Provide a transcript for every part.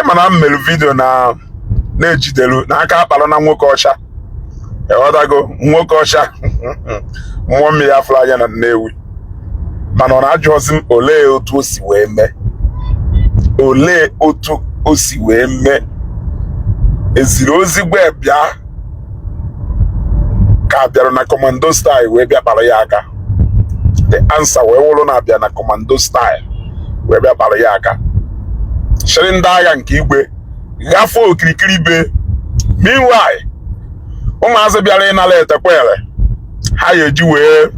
mana m mere video na-ejidelu n'aka akpalụ na nwoke ọcha. Eghọtago nwoke ọcha mmụọ mmiri afọ anya na Nnewi. Mana ọ na-ajụzi m olee otu o si wee mee. Olee otu o si wee mee. Eziri ozigbo bịa ka bịara na commando style wee bịa kpara ya aka. The answer wee wụrụ na abịa na commando style wee bịa kpara ya aka. Chịrị ndị agha nke igwe gafee okirikiri be. Meanwhile, ụmụazị bịara ịnala etekwere ha eji wee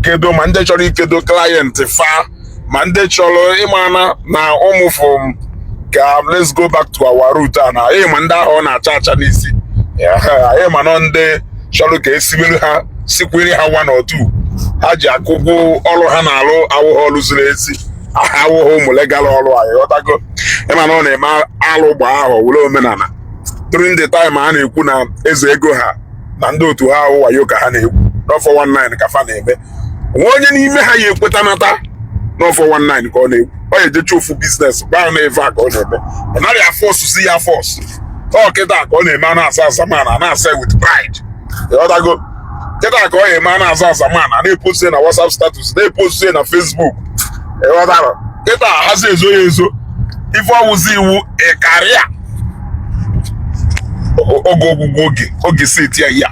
kedo ma ndị chọrọ ikedo client fa ma ndị chọrọ ịmana na ụmụfụ ka let's go back to our route na ma ndị ahụ na-acha acha n'isi ma nọ ndị chọrọ ka esiwere ha sikwere ha one or two ha ji akụgwụ ọrụ ha na-alụ awụghị ọrụ zuru ezi awụghị ụmụ legal ọrụ anyị ghọtago ịma na ọ na-eme alụ gba ahụ were omenala during the time a na-ekwu na eze ego ha na ndị otu ha ahụ wayo ka ha na-ekwu n'ọfọ 19 ka fa na-eme nwa onye n'ime ha ya ekweta nata n'ọfọ 19 ka ọ na-ekwu ọ ejecha ofu biznes gbaa na eve a ka ọ na-eme ọ narị afọs si ya fọs ọ kịta ka ọ na-eme a na-asa asamana a na-asa with pride ịghọtago kịta ka ọ na-eme a na-asa asamana a na-eposte na WhatsApp status na-eposte na Facebook ịghọtara kịta hazi ezo ya ezo ife ọwụzi iwu ịkarịa oge ogwugwu oge seti ya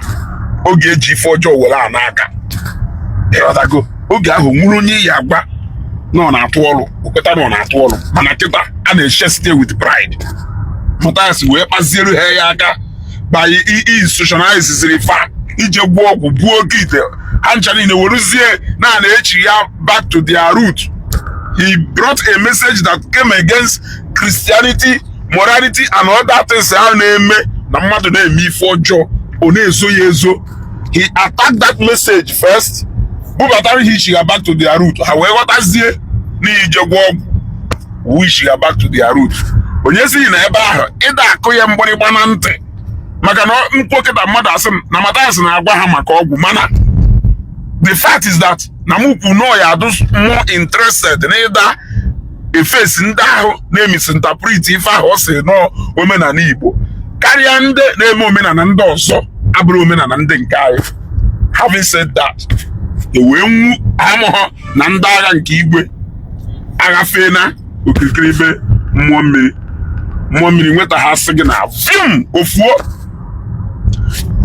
oge eji ife ọjọọ were a n'aka ịghọtago oge ahụ nwụrụ onye ya agba na ọ na-atụ ọrụ okweta na ọ na-atụ ọrụ mana kịta a na-eche stay with pride Matthias wee kpaziere ha ya aka by institutionalizing fa ije gwuo ọgwụ gbuo oke ite ha ncha niile werezie na-echi ya back to their root. He brought a message that came against Christianity, morality and other things ha na-eme na mmadụ na-eme ife ọjọọ ọ na-ezo ya ezo. He attacked that message first bubatara ichi ya back to their root ha wee ghọtazie n'ije gwuo ọgwụ wichi ya back to their root. Onye si na ebe ahụ ịda akụ ya mgbịrịgba na ntị maka na mkpokịta mmadụ asị m na Matthias na-agwa ha maka ọgwụ mana the fact is that na mukwu no ya adụ more interested n'ịda efesi ndị ahụ na-emisinterpret ife ahụ ọ sị nọ omenala Igbo karịa ndị na-eme omenala ndị ọzọ abụrụ omenala ndị nke anyị. Having said that, ewee nwu amụghọ na ndị agha nke igwe aghafee na okirikiri ibe mmụọ mmiri nweta ha sị gị na vim ofuo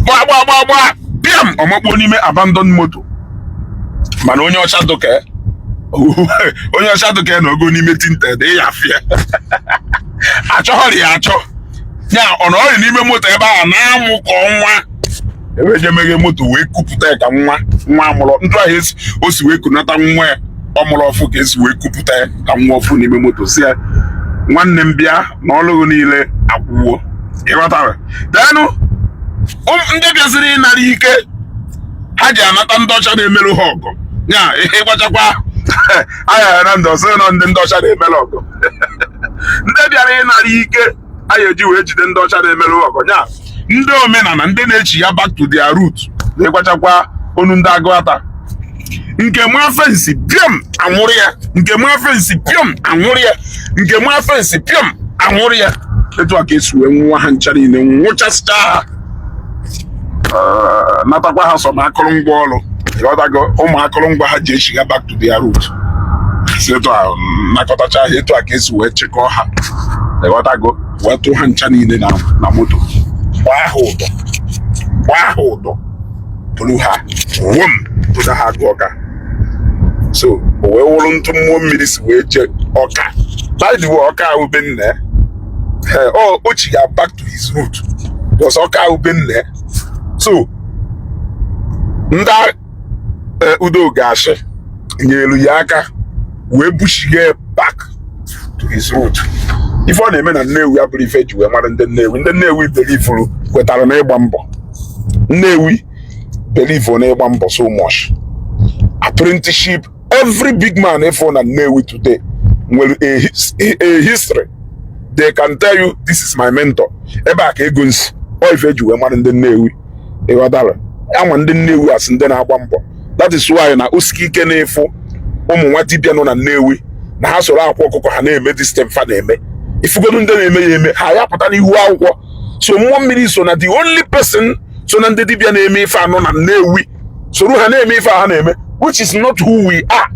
gbagba bịam ọmakpuo n'ime abandon moto mana onye ọcha doke na ogo n'ime tinted ya afịa achọghọrị ya achọ ya ọ nọrọ n'ime moto ebe a na-amụ ka ọnwa ebe jemeghe moto wee kupụta ya ka nwa amụrụ ndụ ahụ o si wee kunata nwa ya ọmụrụ ọfụ ka esi wee kupụta ya ka nwa ọfụ n'ime moto si ya nwanne m bịa na ọlụghị niile akwụwo ịghọtara denụ ndị bịaziri ịnara ike ha ji anata ndị ọcha na-emerụ ha ọgụ ya ịgbachakwa anya na ndị ọsọ nọ ndị ọcha na-emerụ ọgụ ndị bịara ịnara ike anyị eji wee jide ndị ọcha na-emerụ ọgụ ya ndị omenala ndị na-echi ya back to their root na ịgbachakwa onu ndị agụata nke mụ fensi piom anwụrụ ya nke mụ fensi piom anwụrụ ya nke mụ fensi piom anwụrụ ya etu a ka esi wee nwa ha ncha niile nwụchasịcha ha natakwa ha sọ ma akụrụngwa ọrụ ịghọtago ụmụ akụrụngwa ha ji echiga back to their root si etu a nakọtacha ha etu a ka esi wee chịkọọ ha ịghọtago wee tụ ha ncha niile na moto gbaa ha ụdọ bụrụ ha wom pụta ha agụ ọka so o wee wụrụ ntụ mmụọ mmiri si wee jee ọka by the way ọka ahụ be nne o chi ya back to his root because ọka ahụ be nne so ndị udo ga-achị nyelu ya aka wee bushige back to his root. Ife ọ na-eme na Nnewi abụrụ ife ji wee mara ndị Nnewi belivuru kwetara na ịgba mbọ. Nnewi believe na ịgba mbọ so much. Apprenticeship, every big man ifo na Nnewi today nwere a history. They can tell you this is my mentor. Ebe a ka ego nsi ọ ife ji wee mara ndị Nnewi ịghọtara ama ndị Nnewi asị ndị na-agba mbọ. That is why na osiki ike na-efu ụmụ nwa dibịa nọ na Nnewi na ha soro akwa ọkụkọ ha na-eme this thing fa na-eme ifugodu ndị na-eme ya eme ha ya pụta n'ihu akwụkwọ. So mmụọ mmiri so na the only person so na ndị dibịa na-eme ife anọ na Nnewi soro ha na-eme ife ha na-eme, which is not who we are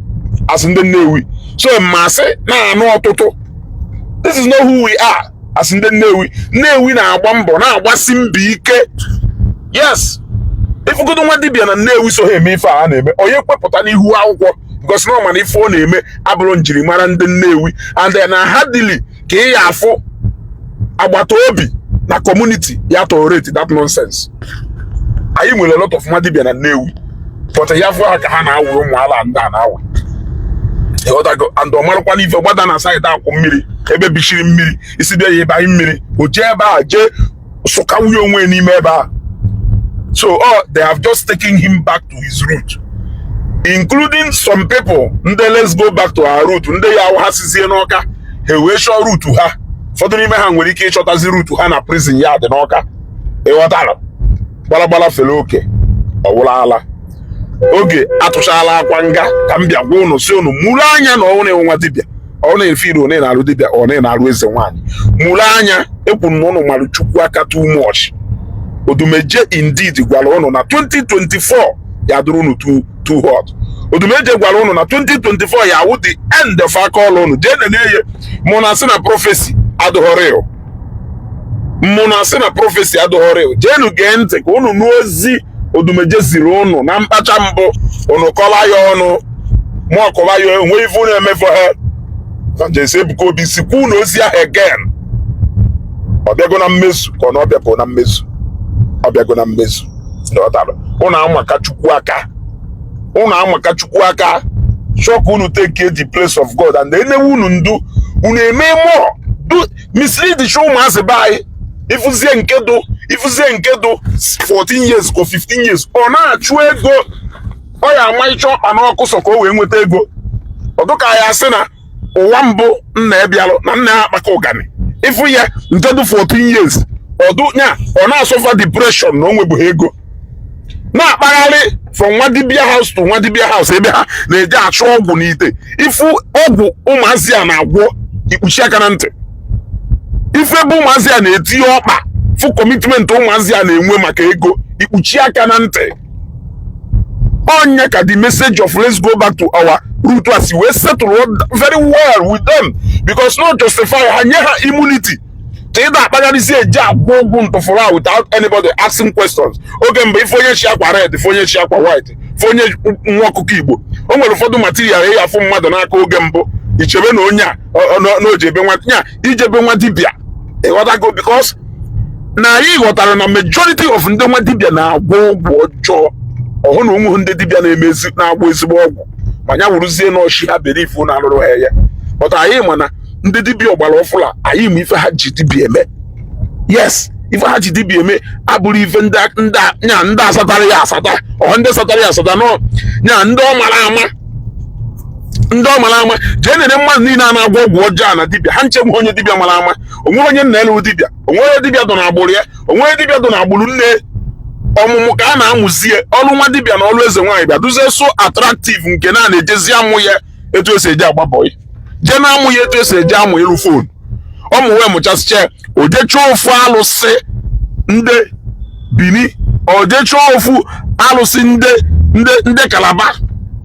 as ndị Nnewi. So mmasị na-anụ ọtụtụ, this is not who we are as ndị Nnewi. Nnewi na-agba mbọ na-agbasi mbọ ike. Yes, ifugodu nwa dibịa na Nnewi so ha eme ife ha na-eme, onye kwepụta n'ihu akwụkwọ because no man ife ọ na-eme abụrụ njirimara ndị Nnewi. And then hardly ka ị ya afụ agbata obi na community ya tolerate that nonsense. Anyị nwere a lot of nwa dibịa na Nnewi, but ya fụ ha ka ha na-awụrụ ụmụ ala ndị a na-awụ. And ọ marakwa n'ife gbada na side akwụ mmiri ebe bichiri mmiri isi bịa ya ebe anyị mmiri o jee ebe a jee sụkawuye onwe n'ime ebe a. So they have just taken him back to his root, including some people ndị let's go back to our root ndị ya ha sizie n'Ọka ha wee chọọ root ha. Ụfọdụ n'ime ha nwere ike ịchọtazi root ha na prison yard n'Ọka. Ịghọtara gbalagbala fere oke ọwụla ala oge atụchala akwa nga ka m bịa gwa unu si unu mụrụ anya na ọnwụ na-enwe nwa dibịa, ọnwụ na-efiri one na-alụ dibịa, ọ na-alụ eze nwaanyị. Mụrụ anya ekwuru na unu marụ Chukwu aka too much. Odumeje indeed gwara unu na 2024 ya dụrụ unu too hot. Odumeje gwara unu na 2024 ya wụ the end of aka ọlụ unu. Jee na-enye mụ na asị na prophecy adụghọrị. Mụ na asị na prophecy adụghọrị. Jeenu gee ntị ka unu n'ozi Odumeje ziri unu na mkpacha mbụ unu kọla ya ọnụ mụ ọkọba ya onwe ife unu emefọ ha na Jesi Ebuka Obi sikwu unu ozi ahụ again. Ọ bịago na mmezu ka ọ na ọ bịago na mmezu, ọ bịago na mmezu. Unu amaka Chukwu aka, unu amaka Chukwu aka. Chọka unu take the place of God and enewe unu ndu unu eme more do mislead the ụmụazị be anyị. Ifuzie nke do 14 years ko 15 years ọ na-achụ ego, ọ ya ama ịchọ ọkpa n'ọkụ so ka o wee nweta ego. Ọdụka ya sị na ụwa mbụ nna ebialụ na nna ya akpaka ụgani ifu ya nke do 14 years ọdụnya ọ na-asọfa depression na o nwebughị ego na-akpagharị from nwa dibia house to nwa dibia house ebe ha na-eje achụ ọgwụ n'ite. Ifu ọgwụ ụmụazị a na-agwọ ikpuchi aka na ntị. Ife ebe ụmụazị a na-etinye ọkpa fụ commitment ụmụazị a na-enwe maka ego ikpuchi aka na ntị. Onye ka the message of let's go back to our root as we settle very well with them because not justify ha nye ha immunity to ịda akpagharịzi eje agwọ ọgwụ ntụfụrụ without anybody asking questions. Oge mgbe ife onye chi akwa red, ife onye chi akwa white, ife onye nwa ọkụkọ Igbo, o nwere ụfọdụ material ya afụ mmadụ n'aka oge mbụ ichebe na onye a n'ojebe nwa nya ijebe nwa dibịa. Ịghọtago because na anyị ghọtara na majority of ndị nwa dibịa na-agwọ ọgwụ ọjọọ. Ọhụ na ụmụ ndị dibịa na-emezi na-agba ezigbo ọgwụ ma nya wụrụzie n'ọchị ha bere ifu na-alụrụ ha ya. Ọta anyị ma na ndị dibịa ọgbara ọfụla anyị ma ife ha ji dibịa eme. Yes, ife ha ji dibịa eme abụrụ ife ndị asatara ya asata ọha ndị satara ya asata nọ nya ndị ọ mara ama jee nere mmadụ niile a na-agwọ ọgwụ ọjọọ na dibịa ha nchegbu onye dibịa mara ama. Onwere onye nna elu dibịa, onwere dibịa dọ na agbụrụ ya, onwere dibịa dọ na agbụrụ nne. Ọmụmụ ka a na-amụzie ọrụ nwa dibịa na ọrụ eze nwaanyị bịa duzie so attractive nke na-ejezi amụ ya etu esi eji agba bọyị jee na amụ ya etu esi eji amụ ịlụ fon. Ọmụ wee mụchasịcha ojechuo ofu alụsị ndị Bini, ojechuo ofu alụsị ndị Kalaba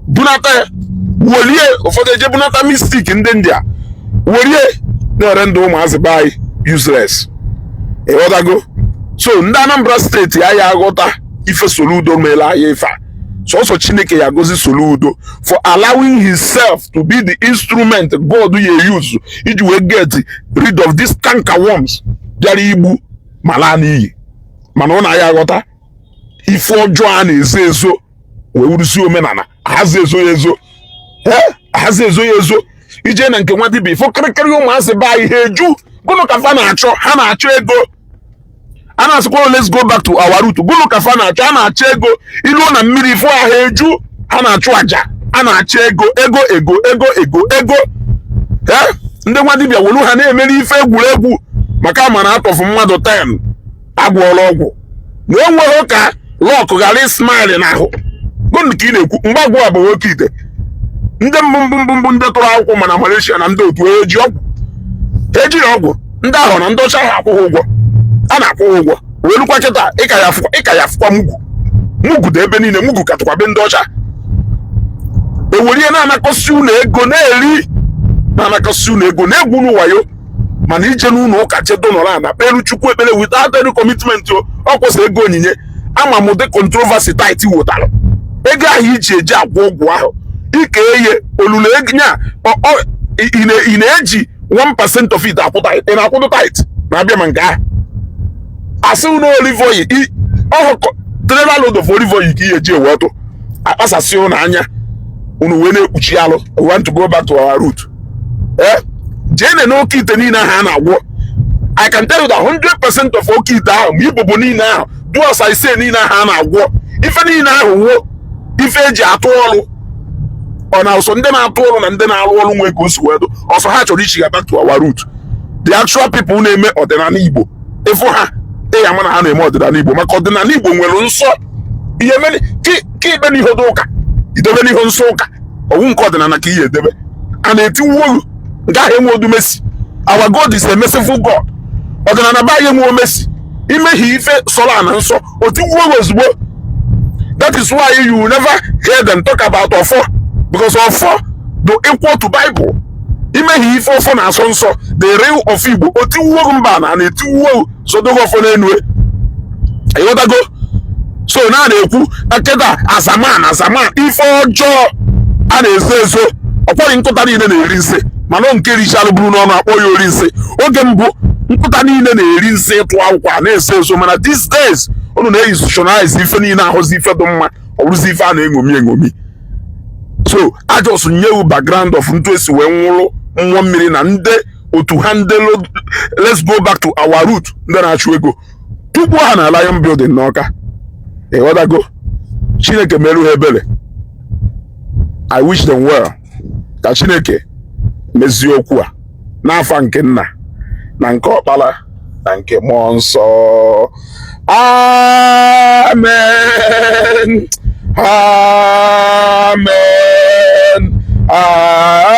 bunata ya welie ụfọdụ eje bunata mistik ndị India welie na-ere ndị ụmụazị be anyị useless. Ịghọtago? So ndị Anambra State ya aghọta ife Soludo mere anyị ife a. So Chineke ya gozi Soludo for allowing himself to be the instrument God ya use iji wee get rid of these cankerworms bịara igbu mala n'iyi. Mana ọ na ya aghọta ife ọjọọ a na-ezo ezo wee wurusi omenala ahazi ezo ya ezo ije na nke nwa dibịa ifo kịrịkịrị ụmụazị be anyị ha eju gụnụ ka fa na-achọ, ha na-achọ ego. A na-asịkwa let's go back to our root. Gụnụ ka fa na-achọ, a na-achọ ego. Ilu na mmiri ifo ha eju, a na-achụ aja, a na-achọ ego. Ndị nwa dibịa welu ha na-emeri ife egwuregwu maka ama na atọfụ mmadụ 10 agwọọla ọgwụ na enweghị ka lọkụ ghara ismail n'ahụ. Gụnụ ka ị na-ekwu mgbagwụ a bụ nwoke ite ndị mbụ ndị tụrụ akwụkwọ mana Malaysia na ndị otu eji ọgwụ ejiri ọgwụ ndị ahụ na ndị ọcha ha akwụghị ụgwọ a na-akwụghị ụgwọ wee lukwa kịta ịka ya afụkwa mugwu dị ebe niile mugwu katụkwa be ndị ọcha ewerie na-anakọsi ụlọ ego na-eri na-anakọsi ụlọ ego na-egwu n'ụwayo mana ije n'ụlọ ụka je donọrọ ana kpere Chukwu ekpere without any commitment ọ kwụsị ego onyinye ama m ụdị controversy tit wụtara ego ahụ iji eji agwọ ọgwụ ahụ ike eye olulu ego nya ị na-eji 1% of it akwụta ị na-akwụdo tit na-abịa ma nke ahụ asị ụlọ olive oil ọhụ trailer load of olive oil ka ihe eji ewe ọtụ akpasasị ụnụ anya unu wee na-ekpuchi alụ. We want to go back to our root. Jene na oke ite niile ahụ a na-agwọ. I can tell you that 100% of oke ite ahụ ma ibobo niile ahụ do as I say niile ahụ a na-agwọ ife niile ahụ nwụọ ife eji atụ ọrụ ọ na ọsọ ndị na-atụ ọrụ na ndị na-arụ ọrụ nwe ka o si wedo ọsọ ha chọrọ ichi back to our root. The actual people na-eme ọdịnala Igbo ịfụ ha ya mana ha na-eme ọdịnala Igbo maka ọdịnala Igbo nwere nsọ ihe mere ka ibe n'ihe dị ụka idebe n'ihe nsọ ụka ọwụ nke ọdịnala ka ihe edebe a na-etiwu olu nke ahụ enwe odumesi. Our God is a merciful God. Ọdịnala ba ya enwe omesi imehie ife sọrọ na nsọ otiwu olu ozugbo. That is why you never hear them talk about ọfọ because ọfọ do equal to Bible. Imehie ife ọfọ na asọ nsọ the real of Igbo otiwu olu mba na-etiwu olu sodogo ọfọ n'enue ịghọtago. So na na-ekwu akeda azaman ife ọjọọ a na-ezo ezo ọkwọrị nkụta niile na-eri nsị mana nke richara buru n'ọnụ akpọ ya ori nsị. Oge mbụ nkụta niile na-eri nsị ịtụ akwụkwọ na-eso ezo mana these days unu na-institutionalize ife niile ahụzi ife dị mma ọ bụrụzi ife a na-eṅomi. So ajọs nyewu background of ntu esi wee nwụrụ mmụọ mmiri na ndị otu ha ndị let's go back to our root ndị na-achụ ego tupu ha na Lion Building n'Ọka. Ịghọtago. Chineke merụ ha ebere. I wish them well. Ka Chineke mezie okwu a n'afa nke Nna na nke Ọkpara na nke Mmụọ Nsọ. Amen. Amen. Amen.